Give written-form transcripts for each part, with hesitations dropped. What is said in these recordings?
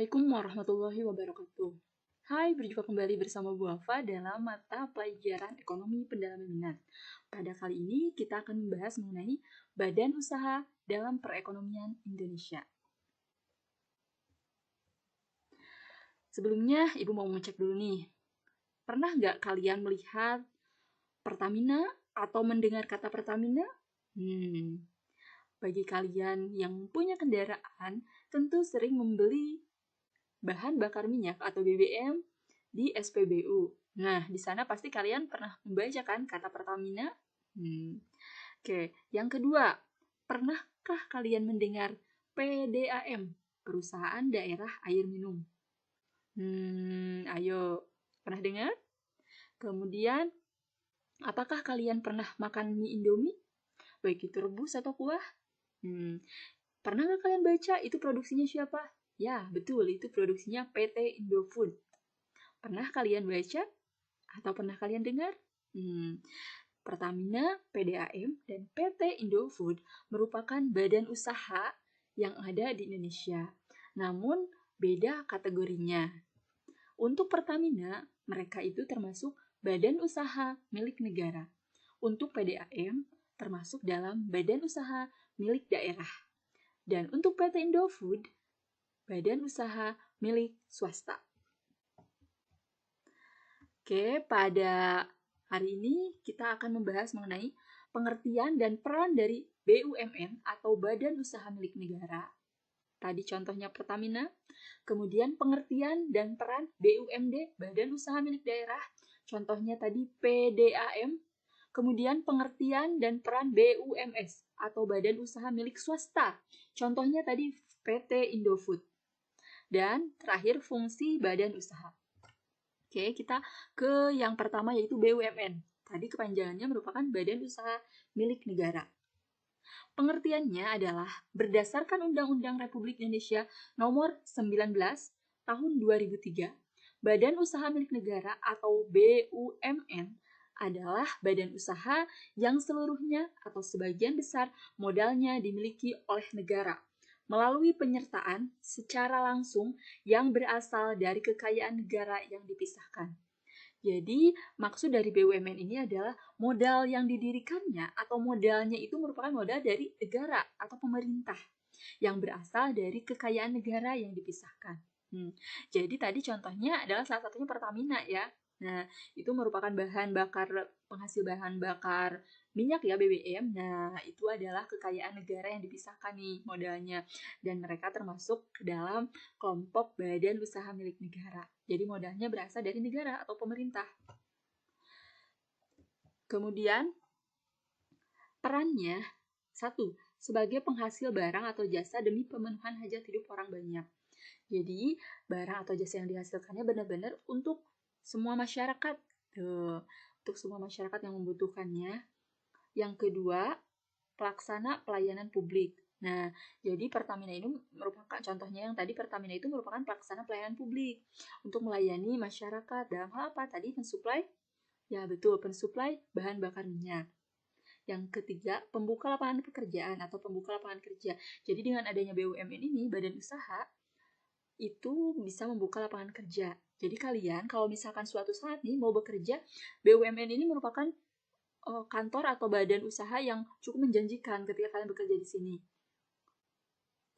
Assalamualaikum warahmatullahi wabarakatuh. Hai, berjumpa kembali bersama Bu Afa dalam mata pelajaran ekonomi pendalaman minat. Pada kali ini kita akan membahas mengenai badan usaha dalam perekonomian Indonesia. Sebelumnya, Ibu mau ngecek dulu nih. Pernah nggak kalian melihat Pertamina atau mendengar kata Pertamina? Bagi kalian yang punya kendaraan, tentu sering membeli bahan bakar minyak atau BBM di SPBU. Nah, di sana pasti kalian pernah membaca kan kata Pertamina? Oke, yang kedua, pernahkah kalian mendengar PDAM, Perusahaan Daerah Air Minum? Ayo, pernah dengar? Kemudian, apakah kalian pernah makan mie Indomie? Baik itu rebus atau kuah? Pernah nggak kalian baca itu produksinya siapa? Ya, betul, itu produksinya PT Indofood. Pernah kalian baca? Atau pernah kalian dengar? Pertamina, PDAM, dan PT Indofood merupakan badan usaha yang ada di Indonesia. Namun, beda kategorinya. Untuk Pertamina, mereka itu termasuk badan usaha milik negara. Untuk PDAM, termasuk dalam badan usaha milik daerah. Dan untuk PT Indofood, badan usaha milik swasta. Oke, pada hari ini kita akan membahas mengenai pengertian dan peran dari BUMN atau Badan Usaha Milik Negara. Tadi contohnya Pertamina. Kemudian pengertian dan peran BUMD, Badan Usaha Milik Daerah. Contohnya tadi PDAM. Kemudian pengertian dan peran BUMS atau Badan Usaha Milik Swasta. Contohnya tadi PT Indofood. Dan terakhir fungsi badan usaha. Oke, kita ke yang pertama yaitu BUMN. Tadi kepanjangannya merupakan Badan Usaha Milik Negara. Pengertiannya adalah berdasarkan Undang-Undang Republik Indonesia Nomor 19 Tahun 2003, Badan Usaha Milik Negara atau BUMN adalah badan usaha yang seluruhnya atau sebagian besar modalnya dimiliki oleh negara melalui penyertaan secara langsung yang berasal dari kekayaan negara yang dipisahkan. Jadi, maksud dari BUMN ini adalah modal yang didirikannya atau modalnya itu merupakan modal dari negara atau pemerintah yang berasal dari kekayaan negara yang dipisahkan. Jadi tadi contohnya adalah salah satunya Pertamina ya. Nah, itu merupakan penghasil bahan bakar minyak ya, BBM. Nah, itu adalah kekayaan negara yang dipisahkan nih modalnya. Dan mereka termasuk ke dalam kelompok badan usaha milik negara. Jadi modalnya berasal dari negara atau pemerintah. Kemudian, perannya, 1. Sebagai penghasil barang atau jasa demi pemenuhan hajat hidup orang banyak. Jadi, barang atau jasa yang dihasilkannya benar-benar untuk semua masyarakat. Untuk semua masyarakat yang membutuhkannya. Yang kedua, pelaksana pelayanan publik. Nah, jadi Pertamina ini merupakan contohnya yang tadi Pertamina itu merupakan pelaksana pelayanan publik untuk melayani masyarakat dalam hal apa? Tadi pensuplai? Ya, betul, pensuplai bahan bakar minyak. Yang ketiga, pembuka lapangan pekerjaan atau pembuka lapangan kerja. Jadi dengan adanya BUMN ini, badan usaha, itu bisa membuka lapangan kerja. Jadi kalian kalau misalkan suatu saat nih mau bekerja, BUMN ini merupakan kantor atau badan usaha yang cukup menjanjikan ketika kalian bekerja di sini.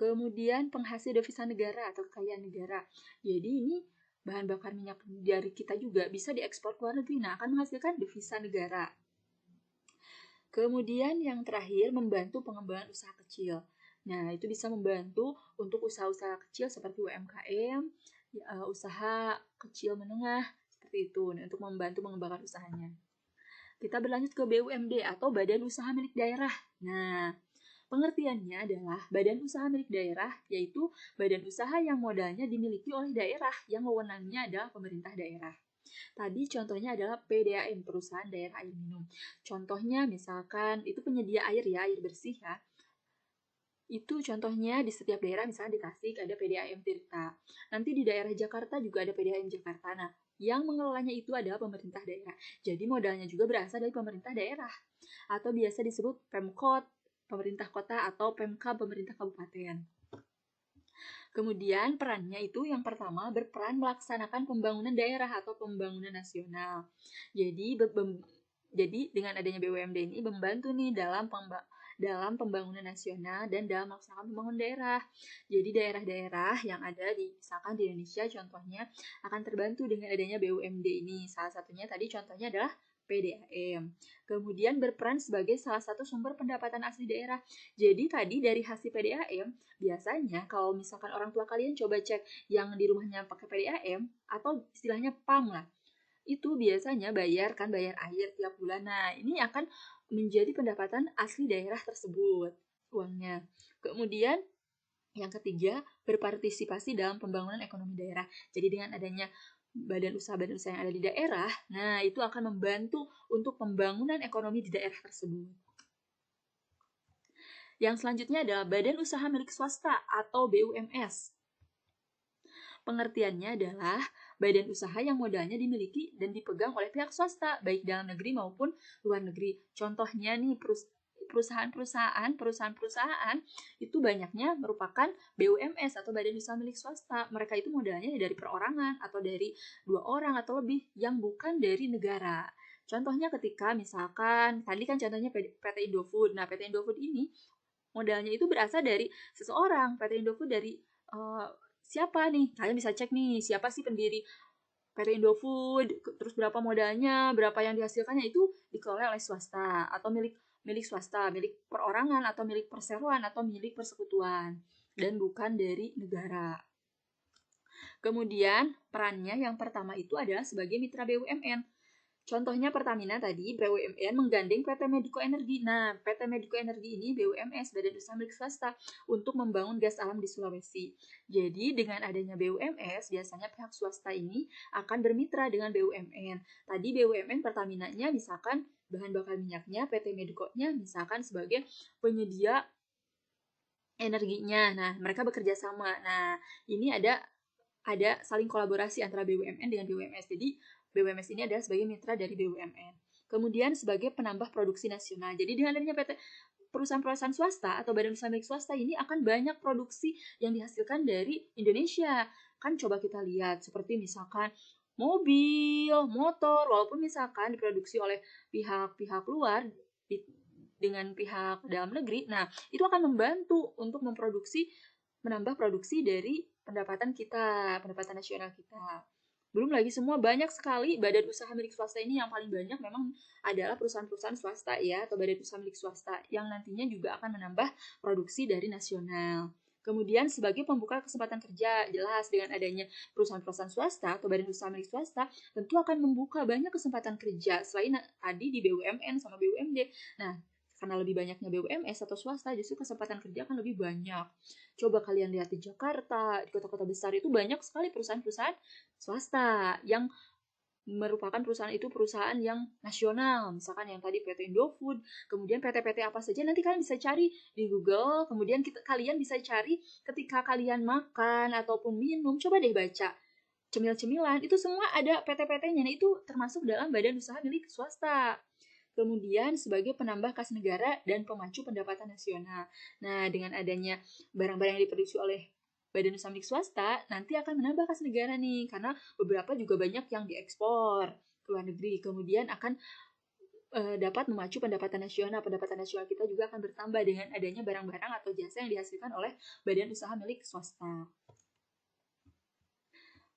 Kemudian penghasil devisa negara atau kekayaan negara. Jadi ini bahan bakar minyak dari kita juga bisa diekspor ke luar negeri, nah akan menghasilkan devisa negara. Kemudian yang terakhir membantu pengembangan usaha kecil. Nah, itu bisa membantu untuk usaha-usaha kecil seperti UMKM, usaha kecil menengah, seperti itu, untuk membantu mengembangkan usahanya. Kita berlanjut ke BUMD atau Badan Usaha Milik Daerah. Nah, pengertiannya adalah badan usaha milik daerah, yaitu badan usaha yang modalnya dimiliki oleh daerah, yang wewenangnya adalah pemerintah daerah. Tadi contohnya adalah PDAM, Perusahaan Daerah Air Minum. Contohnya misalkan itu penyedia air ya, air bersih ya. Itu contohnya di setiap daerah, misalnya di Tasik ada PDAM Tirta. Nanti di daerah Jakarta juga ada PDAM Jakarta. Nah, yang mengelolanya itu adalah pemerintah daerah. Jadi modalnya juga berasal dari pemerintah daerah. Atau biasa disebut Pemkot, pemerintah kota, atau Pemkab, pemerintah kabupaten. Kemudian perannya itu yang pertama berperan melaksanakan pembangunan daerah atau pembangunan nasional. Jadi dengan adanya BUMD ini membantu nih dalam pembangunan nasional dan dalam melaksanakan pembangunan daerah. Jadi daerah-daerah yang ada misalkan di Indonesia contohnya akan terbantu dengan adanya BUMD ini. Salah satunya tadi contohnya adalah PDAM. Kemudian berperan sebagai salah satu sumber pendapatan asli daerah. Jadi tadi dari hasil PDAM, biasanya kalau misalkan orang tua kalian coba cek yang di rumahnya pakai PDAM atau istilahnya PAM lah, itu biasanya bayar air tiap bulan. Nah, ini akan menjadi pendapatan asli daerah tersebut uangnya. Kemudian yang ketiga, berpartisipasi dalam pembangunan ekonomi daerah. Jadi dengan adanya badan usaha yang ada di daerah, nah itu akan membantu untuk pembangunan ekonomi di daerah tersebut. Yang selanjutnya adalah badan usaha milik swasta atau BUMS. Pengertiannya adalah badan usaha yang modalnya dimiliki dan dipegang oleh pihak swasta, baik dalam negeri maupun luar negeri. Contohnya nih, perusahaan itu banyaknya merupakan BUMS atau badan usaha milik swasta. Mereka itu modalnya dari perorangan atau dari 2 orang atau lebih yang bukan dari negara. Contohnya ketika misalkan tadi kan contohnya PT Indofood. Nah, PT Indofood ini modalnya itu berasal dari seseorang. PT Indofood dari siapa nih? Kalian bisa cek nih, siapa sih pendiri PT Indofood, terus berapa modalnya, berapa yang dihasilkannya, itu dikelola oleh swasta atau milik swasta, milik perorangan atau milik perseroan atau milik persekutuan dan bukan dari negara. Kemudian perannya yang pertama itu adalah sebagai mitra BUMN. Contohnya Pertamina tadi, BUMN menggandeng PT Medco Energi. Nah, PT Medco Energi ini BUMS, badan usaha milik swasta, untuk membangun gas alam di Sulawesi. Jadi, dengan adanya BUMS, biasanya pihak swasta ini akan bermitra dengan BUMN. Tadi BUMN Pertaminanya misalkan bahan bakar minyaknya, PT Medco-nya misalkan sebagai penyedia energinya. Nah, mereka bekerja sama. Nah, ini ada saling kolaborasi antara BUMN dengan BUMS. Jadi, BUMS ini adalah sebagai mitra dari BUMN. Kemudian sebagai penambah produksi nasional. Jadi dengan adanya perusahaan-perusahaan swasta atau badan usaha milik swasta ini akan banyak produksi yang dihasilkan dari Indonesia. Kan coba kita lihat seperti misalkan mobil, motor, walaupun misalkan diproduksi oleh pihak-pihak luar dengan pihak dalam negeri, nah itu akan membantu untuk menambah produksi dari pendapatan kita, pendapatan nasional kita. Belum lagi semua banyak sekali badan usaha milik swasta ini, yang paling banyak memang adalah perusahaan-perusahaan swasta ya, atau badan usaha milik swasta yang nantinya juga akan menambah produksi dari nasional. Kemudian sebagai pembuka kesempatan kerja, jelas dengan adanya perusahaan-perusahaan swasta atau badan usaha milik swasta tentu akan membuka banyak kesempatan kerja selain tadi di BUMN sama BUMD. Nah, karena lebih banyaknya BUMS atau swasta, justru kesempatan kerja akan lebih banyak. Coba kalian lihat di Jakarta, di kota-kota besar itu banyak sekali perusahaan-perusahaan swasta yang merupakan perusahaan yang nasional, misalkan yang tadi PT Indofood, kemudian PT-PT apa saja nanti kalian bisa cari di Google, kemudian kalian bisa cari ketika kalian makan ataupun minum, coba deh baca cemil-cemilan, itu semua ada PT-PT-nya, nah itu termasuk dalam badan usaha milik swasta. Kemudian sebagai penambah kas negara dan pemacu pendapatan nasional. Nah, dengan adanya barang-barang yang diproduksi oleh badan usaha milik swasta, nanti akan menambah kas negara nih, karena beberapa juga banyak yang diekspor ke luar negeri. Kemudian akan dapat memacu pendapatan nasional. Pendapatan nasional kita juga akan bertambah dengan adanya barang-barang atau jasa yang dihasilkan oleh badan usaha milik swasta.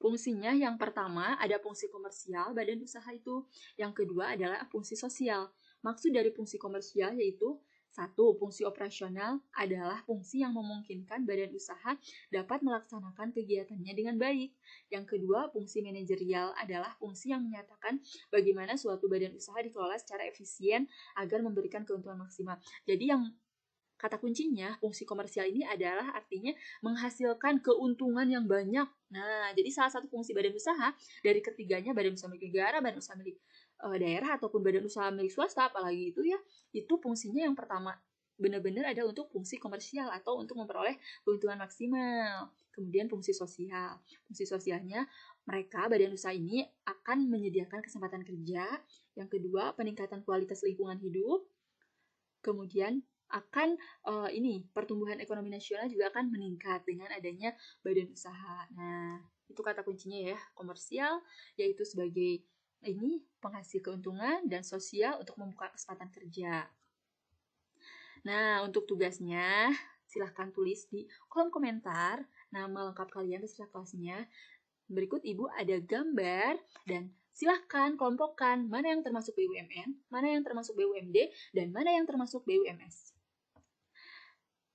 Fungsinya yang pertama ada fungsi komersial badan usaha itu. Yang kedua adalah fungsi sosial. Maksud dari fungsi komersial yaitu 1. Fungsi operasional adalah fungsi yang memungkinkan badan usaha dapat melaksanakan kegiatannya dengan baik. Yang kedua, fungsi manajerial adalah fungsi yang menyatakan bagaimana suatu badan usaha dikelola secara efisien agar memberikan keuntungan maksimal. Jadi yang kata kuncinya, fungsi komersial ini adalah artinya menghasilkan keuntungan yang banyak. Nah, jadi salah satu fungsi badan usaha dari ketiganya, badan usaha milik negara, badan usaha milik daerah, ataupun badan usaha milik swasta, apalagi itu ya, itu fungsinya yang pertama benar-benar ada untuk fungsi komersial atau untuk memperoleh keuntungan maksimal. Kemudian fungsi sosial. Fungsi sosialnya, mereka badan usaha ini akan menyediakan kesempatan kerja. Yang kedua, peningkatan kualitas lingkungan hidup. Kemudian akan pertumbuhan ekonomi nasional juga akan meningkat dengan adanya badan usaha. Nah, itu kata kuncinya ya, komersial, yaitu sebagai penghasil keuntungan, dan sosial untuk membuka kesempatan kerja. Nah, untuk tugasnya, silahkan tulis di kolom komentar nama lengkap kalian beserta kelasnya. Berikut Ibu ada gambar, dan silahkan kelompokkan mana yang termasuk BUMN, mana yang termasuk BUMD, dan mana yang termasuk BUMS.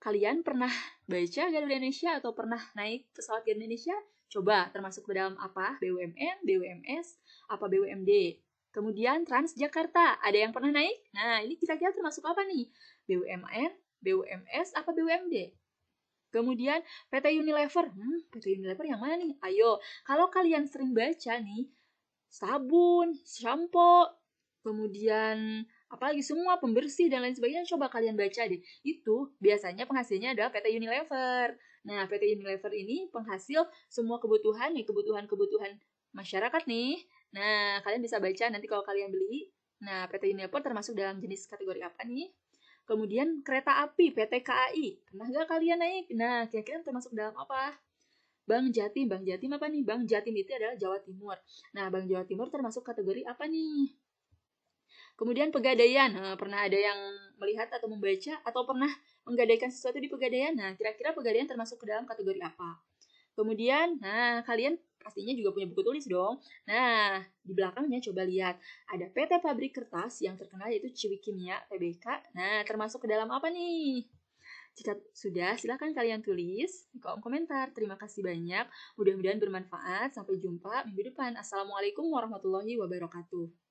Kalian pernah baca Garuda Indonesia atau pernah naik pesawat Garuda Indonesia? Coba termasuk ke dalam apa? BUMN, BUMS, apa BUMD? Kemudian Transjakarta, ada yang pernah naik? Nah, ini kira-kira termasuk apa nih? BUMN, BUMS, apa BUMD? Kemudian PT Unilever, PT Unilever yang mana nih? Ayo, kalau kalian sering baca nih, sabun, shampoo, kemudian apalagi semua pembersih dan lain sebagainya, coba kalian baca deh. Itu biasanya penghasilnya adalah PT Unilever. Nah, PT Unilever ini penghasil semua kebutuhan masyarakat nih. Nah, kalian bisa baca nanti kalau kalian beli. Nah, PT Unilever termasuk dalam jenis kategori apa nih? Kemudian kereta api PT KAI. Pernah nggak kalian naik? Nah, kira-kira termasuk dalam apa? Bank Jatim apa nih? Bank Jatim itu adalah Jawa Timur. Nah, Bank Jawa Timur termasuk kategori apa nih? Kemudian Pegadaian, pernah ada yang melihat atau membaca atau pernah menggadaikan sesuatu di Pegadaian? Nah, kira-kira Pegadaian termasuk ke dalam kategori apa? Kemudian, kalian pastinya juga punya buku tulis dong. Nah, di belakangnya coba lihat. Ada PT Pabrik Kertas yang terkenal yaitu Ciwi Kimia, TBK. Nah, termasuk ke dalam apa nih? Jika sudah, silahkan kalian tulis di kolom komentar. Terima kasih banyak. Mudah-mudahan bermanfaat. Sampai jumpa minggu depan. Assalamualaikum warahmatullahi wabarakatuh.